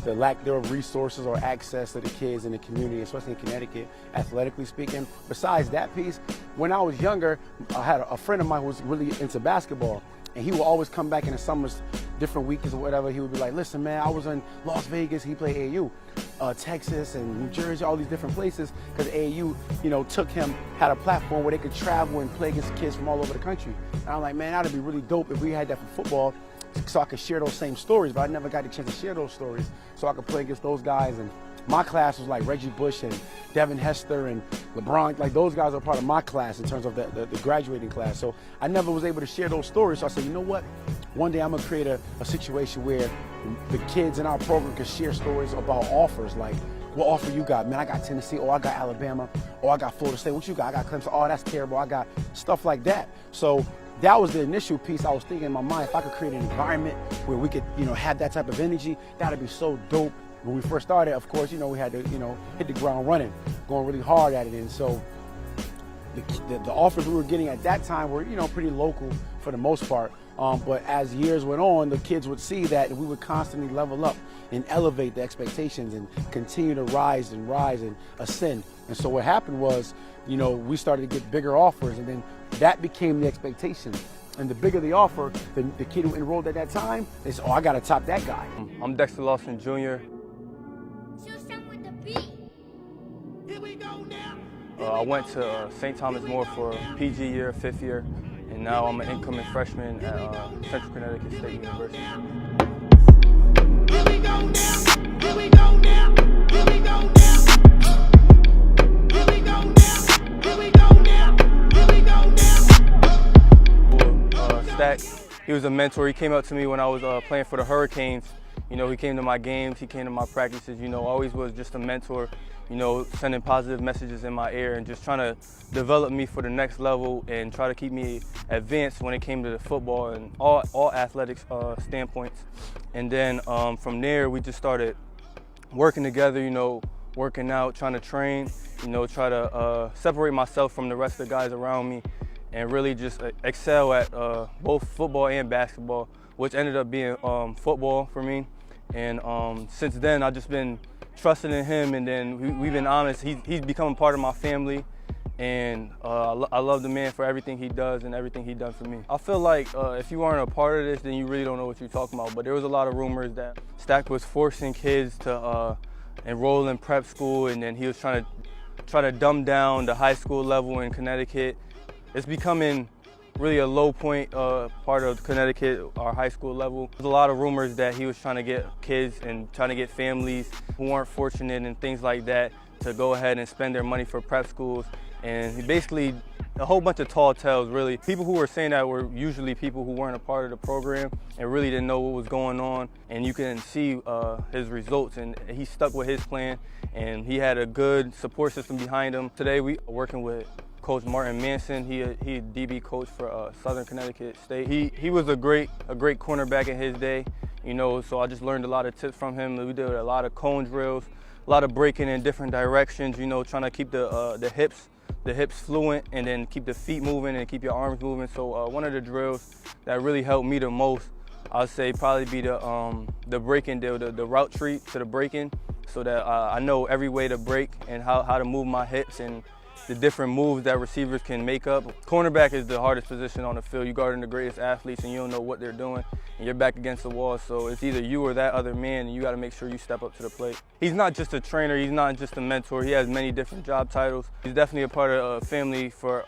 the lack thereof resources or access to the kids in the community, especially in Connecticut, athletically speaking. Besides that piece, when I was younger, I had a friend of mine who was really into basketball, and he would always come back in the summers, different weekends or whatever. He would be like, listen, man, I was in Las Vegas. He played AAU, Texas and New Jersey, all these different places, because AAU, took him, had a platform where they could travel and play against kids from all over the country. And I'm like, man, that'd be really dope if we had that for football, so I could share those same stories, but I never got the chance to share those stories, so I could play against those guys. And my class was like Reggie Bush and Devin Hester and LeBron. Like, those guys are part of my class in terms of the graduating class. So I never was able to share those stories. So I said, you know what? One day I'm gonna create a situation where the kids in our program can share stories about offers. Like, what offer you got? Man, I got Tennessee, or I got Alabama, or I got Florida State. What you got? I got Clemson. Oh, that's terrible. I got stuff like that. So that was the initial piece I was thinking in my mind. If I could create an environment where we could, have that type of energy, that'd be so dope. When we first started, of course, we had to, hit the ground running, going really hard at it. And so the offers we were getting at that time were, pretty local for the most part. But as years went on, the kids would see that, and we would constantly level up and elevate the expectations and continue to rise and ascend. And so what happened was, we started to get bigger offers, and then that became the expectation. And the bigger the offer, the kid who enrolled at that time, they said, oh, I got to top that guy. I'm Dexter Lawson Jr. I went to St. Thomas More for PG year, 5th year, and now I'm an incoming freshman at Central Connecticut State University. Here we go now, here we go now, here we go now. Here we go now, here we go now, here we go now. Stack, he was a mentor. He came up to me when I was playing for the Hurricanes. He came to my games, he came to my practices, always was just a mentor, sending positive messages in my ear and just trying to develop me for the next level and try to keep me advanced when it came to the football and all athletics standpoints. And then from there, we just started working together, working out, trying to train, try to separate myself from the rest of the guys around me and really just excel at both football and basketball, which ended up being football for me. And since then, I've just been trusting in him, and then we've been honest. He's become a part of my family, and I love the man for everything he does and everything he done for me. I feel like if you aren't a part of this, then you really don't know what you're talking about. But there was a lot of rumors that Stack was forcing kids to enroll in prep school, and then he was trying to dumb down the high school level in Connecticut. It's becoming really a low point part of Connecticut, our high school level. There's a lot of rumors that he was trying to get kids and trying to get families who weren't fortunate and things like that to go ahead and spend their money for prep schools. And he basically, a whole bunch of tall tales, really. People who were saying that were usually people who weren't a part of the program and really didn't know what was going on. And you can see his results, and he stuck with his plan, and he had a good support system behind him. Today we are working with Coach Martin Manson. He a DB coach for Southern Connecticut State. He was a great cornerback in his day, so I just learned a lot of tips from him. We did a lot of cone drills, a lot of breaking in different directions, trying to keep the hips fluent and then keep the feet moving and keep your arms moving. So one of the drills that really helped me the most, I'd say probably be the breaking deal, the route tree to the breaking, so that I know every way to break and how to move my hips and the different moves that receivers can make up. Cornerback is the hardest position on the field. You're guarding the greatest athletes and you don't know what they're doing, and you're back against the wall. So it's either you or that other man, and you got to make sure you step up to the plate. He's not just a trainer, he's not just a mentor. He has many different job titles. He's definitely a part of a family for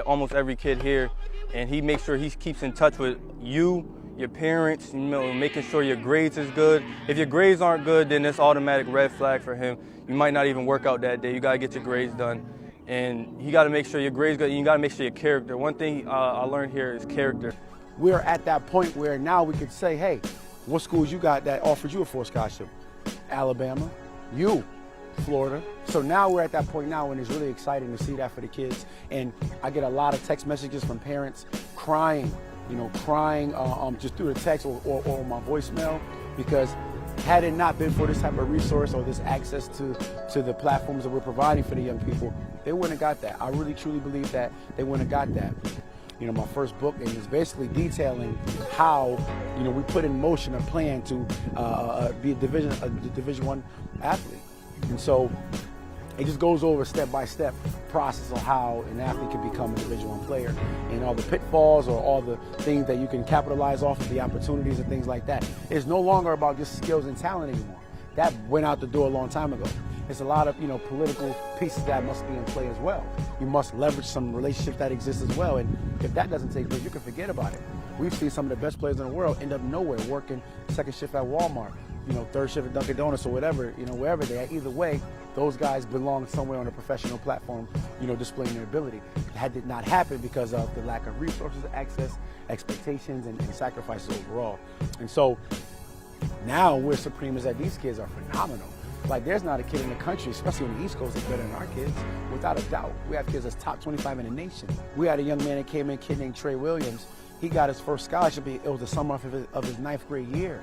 almost every kid here, and he makes sure he keeps in touch with you, your parents, making sure your grades is good. If your grades aren't good, then it's automatic red flag for him. You might not even work out that day. You got to get your grades done. And you got to make sure your grades good, and you got to make sure your character. One thing I learned here is character. We're at that point where now we could say, hey, what schools you got that offers you a full scholarship? Alabama, you, Florida. So now we're at that point now, and it's really exciting to see that for the kids. And I get a lot of text messages from parents crying, just through the text or my voicemail, because had it not been for this type of resource or this access to the platforms that we're providing for the young people, they wouldn't have got that. I really truly believe that they wouldn't have got that. my first book, and it's basically detailing how, we put in motion a plan to be a Division I athlete. And so it just goes over step-by-step process of how an athlete can become a Division I player, and all the pitfalls or all the things that you can capitalize off of, the opportunities and things like that. It's no longer about just skills and talent anymore. That went out the door a long time ago. There's a lot of political pieces that must be in play as well. You must leverage some relationships that exist as well, and if that doesn't take place, you can forget about it. We've seen some of the best players in the world end up nowhere, working second shift at Walmart, third shift at Dunkin' Donuts or whatever, wherever they are. Either way, those guys belong somewhere on a professional platform, displaying their ability. That did not happen because of the lack of resources, access, expectations, and sacrifices overall. And so now we're supreme is that these kids are phenomenal. Like, there's not a kid in the country, especially on the East Coast, that's better than our kids, without a doubt. We have kids that's top 25 in the nation. We had a young man that came in, a kid named Trey Williams. He got his first scholarship. It was the summer of his 9th grade year.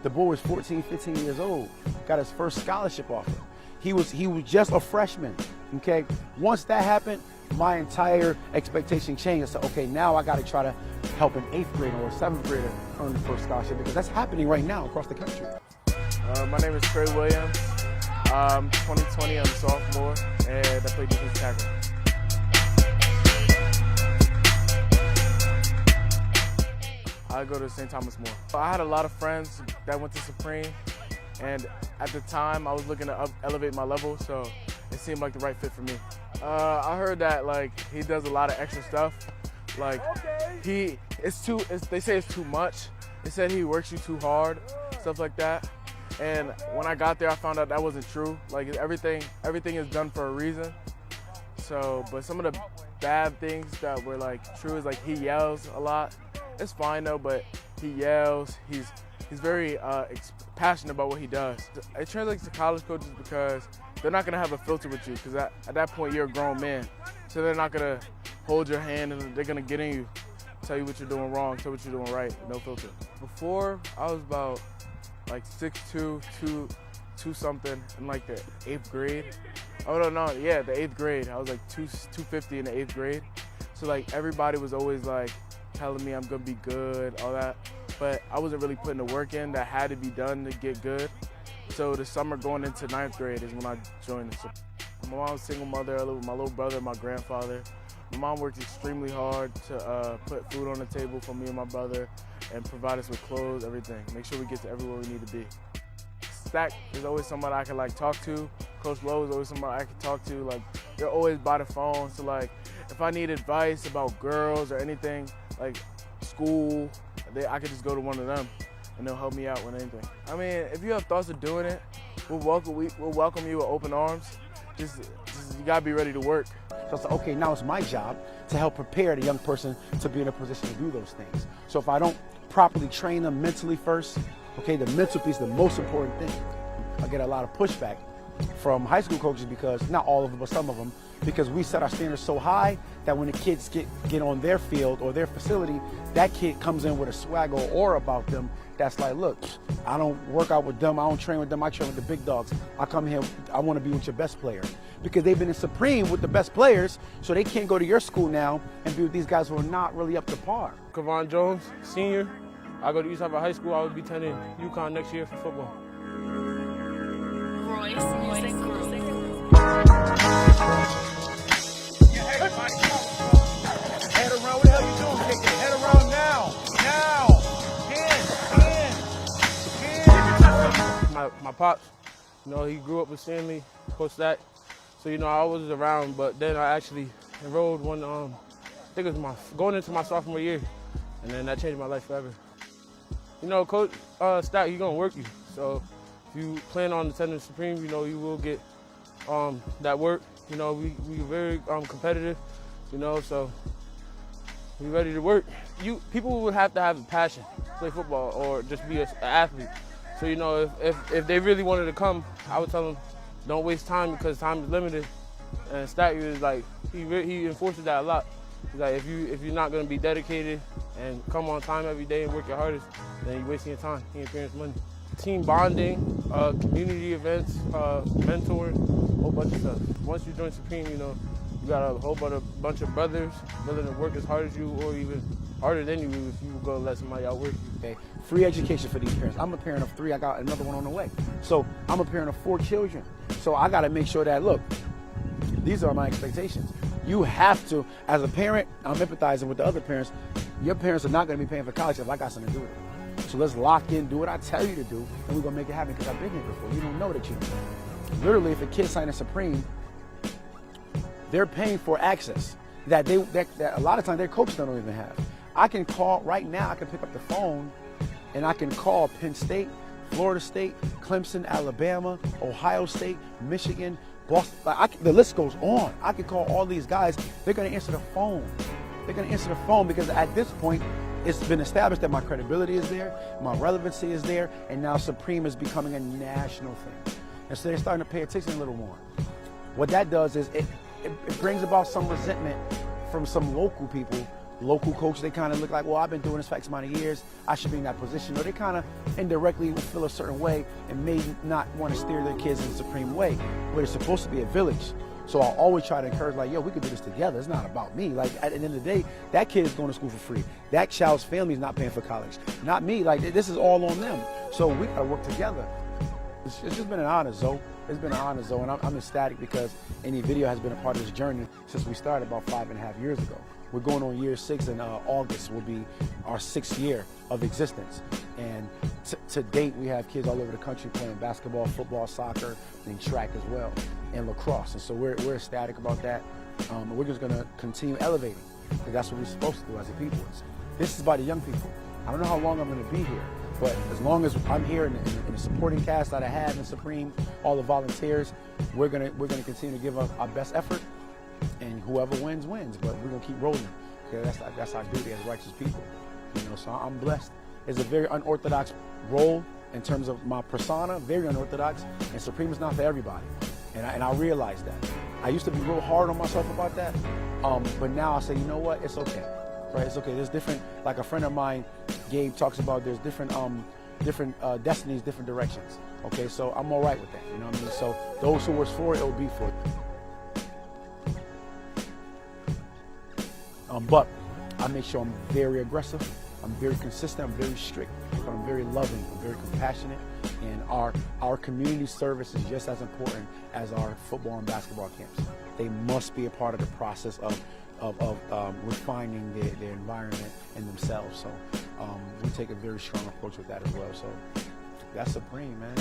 The boy was 14, 15 years old, got his first scholarship offer. He was just a freshman, okay? Once that happened, my entire expectation changed. I said, okay, now I gotta try to help an 8th grader or a 7th grader earn the first scholarship, because that's happening right now across the country. My name is Trey Williams. 2020, I'm a sophomore, and I play defensive tackle. I go to St. Thomas More. I had a lot of friends that went to Supreme, and at the time I was looking to elevate my level, so it seemed like the right fit for me. I heard that he does a lot of extra stuff. They say it's too much. They said he works you too hard, stuff like that. And when I got there, I found out that wasn't true. Everything is done for a reason. So, but some of the bad things that were true is he yells a lot. It's fine though, but he yells. He's very passionate about what he does. It translates to college coaches because they're not gonna have a filter with you, because at that point you're a grown man. So they're not gonna hold your hand and they're gonna get in you, tell you what you're doing wrong, tell what you're doing right, no filter. Before, I was about 6'2", 2 something in the 8th grade. Oh no, yeah, the 8th grade. I was 250 in the 8th grade. So everybody was always telling me I'm gonna be good, all that. But I wasn't really putting the work in that had to be done to get good. So the summer going into 9th grade is when I joined the. My mom's a single mother. I live with my little brother and my grandfather. My mom worked extremely hard to put food on the table for me and my brother and provide us with clothes, everything. Make sure we get to everywhere we need to be. Stack is always somebody I can talk to. Coach Lowe is always somebody I can talk to. They're always by the phone. So if I need advice about girls or anything, school, I could just go to one of them and they'll help me out with anything. I mean, if you have thoughts of doing it, we'll welcome you with open arms. Just you gotta be ready to work. So it's okay, now it's my job to help prepare the young person to be in a position to do those things. So if I don't properly train them mentally first, okay, the mental piece is the most important thing. I get a lot of pushback from high school coaches, because not all of them, but some of them, because we set our standards so high that when the kids get on their field or their facility, that kid comes in with a swag or aura about them that's look, I don't work out with them, I don't train with them, I train with the big dogs. I come here, I want to be with your best player. Because they've been in Supreme with the best players, so they can't go to your school now and be with these guys who are not really up to par. Kavon Jones, senior. I go to East Harvard High School. I will be attending UConn next year for football. Royce Music Group. Head around, what the hell you doing? Kick it. Head around now. My pops, he grew up with Stanley, Coach Stack. So, I was around, but then I actually enrolled I think it was going into my sophomore year, and then that changed my life forever. Coach Stack, he's gonna work you. So if you plan on attending Supreme, you will get that work. We're very competitive, so we're ready to work. People would have to have a passion to play football or just be an athlete. So, if they really wanted to come, I would tell them, don't waste time, because time is limited. And Stack is he enforces that a lot. He's if you're not gonna be dedicated and come on time every day and work your hardest, then you're wasting your time. You ain't parents' money. Team bonding, community events, mentoring, a whole bunch of stuff. Once you join Supreme, You got a whole bunch of brothers willing to work as hard as you or even harder than you if you go let somebody outwork you. Okay. Free education for these parents. I'm a parent of 3. I got another one on the way. So I'm a parent of 4 children. So I got to make sure that, look, these are my expectations. You have to, as a parent, I'm empathizing with the other parents. Your parents are not going to be paying for college if I got something to do with it. So let's lock in, do what I tell you to do, and we're going to make it happen because I've been here before. You don't know that you know. Literally, if a kid signs a Supreme, they're paying for access that a lot of times their coaches don't even have. I can call right now, I can pick up the phone and I can call Penn State, Florida State, Clemson, Alabama, Ohio State, Michigan, Boston. The list goes on. I can call all these guys. They're going to answer the phone. They're going to answer the phone because at this point, it's been established that my credibility is there, my relevancy is there, and now Supreme is becoming a national thing. And so they're starting to pay attention a little more. What that does is it brings about some resentment from some local people. Local coaches, they kind of look like, well, I've been doing this for X amount of years, I should be in that position. Or they kind of indirectly will feel a certain way and may not want to steer their kids in the Supreme way, where it's supposed to be a village. So I always try to encourage, like, yo, we could do this together. It's not about me. Like, at the end of the day, that kid is going to school for free. That child's family is not paying for college. Not me. Like, this is all on them. So we got to work together. It's just been an honor, Zoe. It's been an honor, Zoe, and I'm ecstatic because Any Video has been a part of this journey since we started about 5.5 years ago. We're going on year 6, and August will be our 6th year of existence. And to date, we have kids all over the country playing basketball, football, soccer, and track as well, and lacrosse. And so we're ecstatic about that. We're just going to continue elevating because that's what we're supposed to do as a people. This is about the young people. I don't know how long I'm going to be here, but as long as I'm here in the supporting cast that I have in Supreme, all the volunteers, we're gonna continue to give our best effort, and whoever wins, wins. But we're gonna keep rolling. Okay, that's our duty as righteous people. You know, so I'm blessed. It's a very unorthodox role in terms of my persona, very unorthodox, and Supreme is not for everybody. And I realize that. I used to be real hard on myself about that, but now I say, you know what, it's okay. Right, it's okay. There's different, like a friend of mine, Gabe, talks about there's different destinies, different directions. Okay, so I'm all right with that. You know what I mean? So those who was for it, it will be for it. But I make sure I'm very aggressive, I'm very consistent, I'm very strict, but I'm very loving, I'm very compassionate, and our community service is just as important as our football and basketball camps. They must be a part of the process of refining their environment and themselves. So we take a very strong approach with that as well. So that's Supreme, man.